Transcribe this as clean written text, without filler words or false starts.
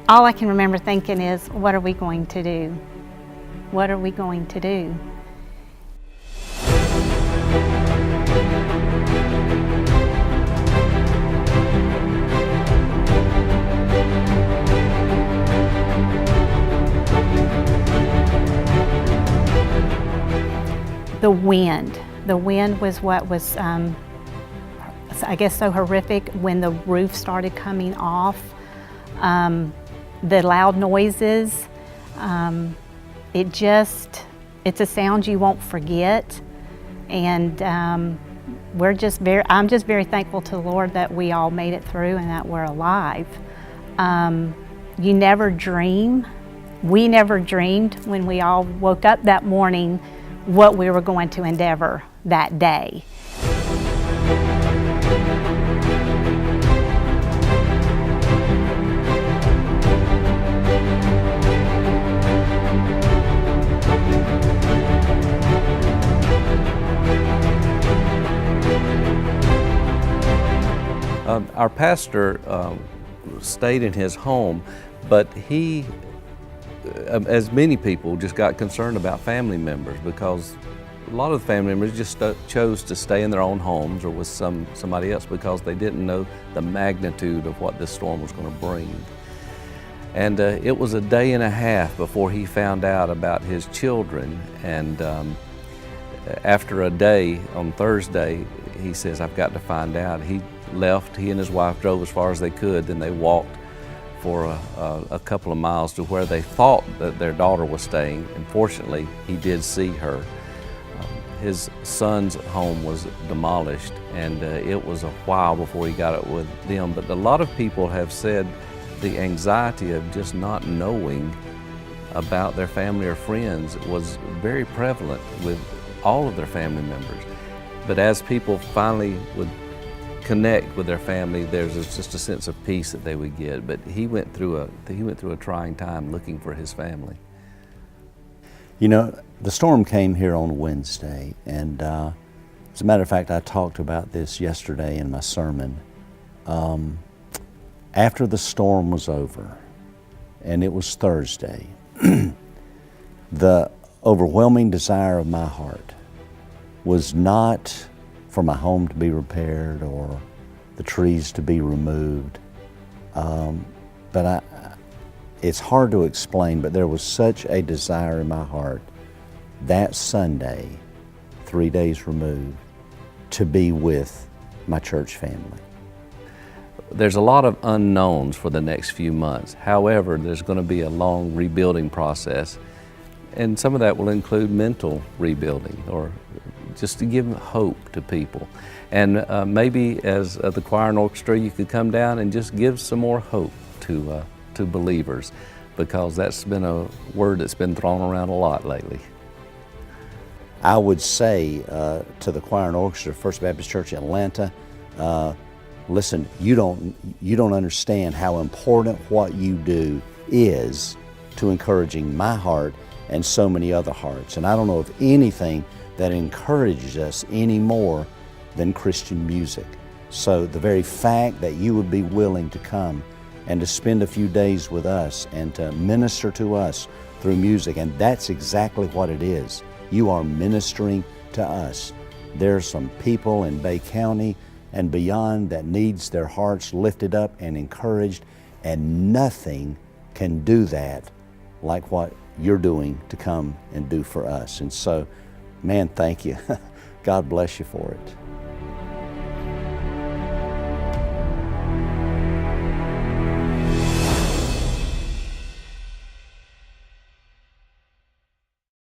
all I can remember thinking is, what are we going to do? What are we going to do? The wind was what was, I guess, so horrific when the roof started coming off. The loud noises, it's a sound you won't forget. And I'm just very thankful to the Lord that we all made it through and that we're alive. You never dream, we never dreamed when we all woke up that morning what we were going to endeavor that day. Our pastor stayed in his home, but he, as many people, just got concerned about family members, because a lot of the family members just chose to stay in their own homes or with somebody else because they didn't know the magnitude of what this storm was going to bring. And it was a day and a half before he found out about his children, and after a day, on Thursday, he says, I've got to find out. He left, he and his wife drove as far as they could, then they walked for a couple of miles to where they thought that their daughter was staying, and fortunately he did see her. His son's home was demolished, and it was a while before he got it with them, but a lot of people have said the anxiety of just not knowing about their family or friends was very prevalent with all of their family members. But as people finally would connect with their family, there's just a sense of peace that they would get. But he went through a trying time looking for his family. You know, the storm came here on Wednesday, and as a matter of fact, I talked about this yesterday in my sermon. After the storm was over, and it was Thursday, the overwhelming desire of my heart was not for my home to be repaired or the trees to be removed. But it's hard to explain, but there was such a desire in my heart that Sunday, 3 days removed, to be with my church family. There's a lot of unknowns for the next few months. However, there's going to be a long rebuilding process, and some of that will include mental rebuilding, or just to give hope to people. And maybe as the choir and orchestra, you could come down and just give some more hope to believers, because that's been a word that's been thrown around a lot lately. I would say to the choir and orchestra, First Baptist Church Atlanta, listen, you don't understand how important what you do is to encouraging my heart and so many other hearts. And I don't know of anything that encourages us any more than Christian music. So the very fact that you would be willing to come and to spend a few days with us and to minister to us through music, and that's exactly what it is. You are ministering to us. There's some people in Bay County and beyond that needs their hearts lifted up and encouraged, and nothing can do that like what you're doing to come and do for us. And so, man, thank you. God bless you for it.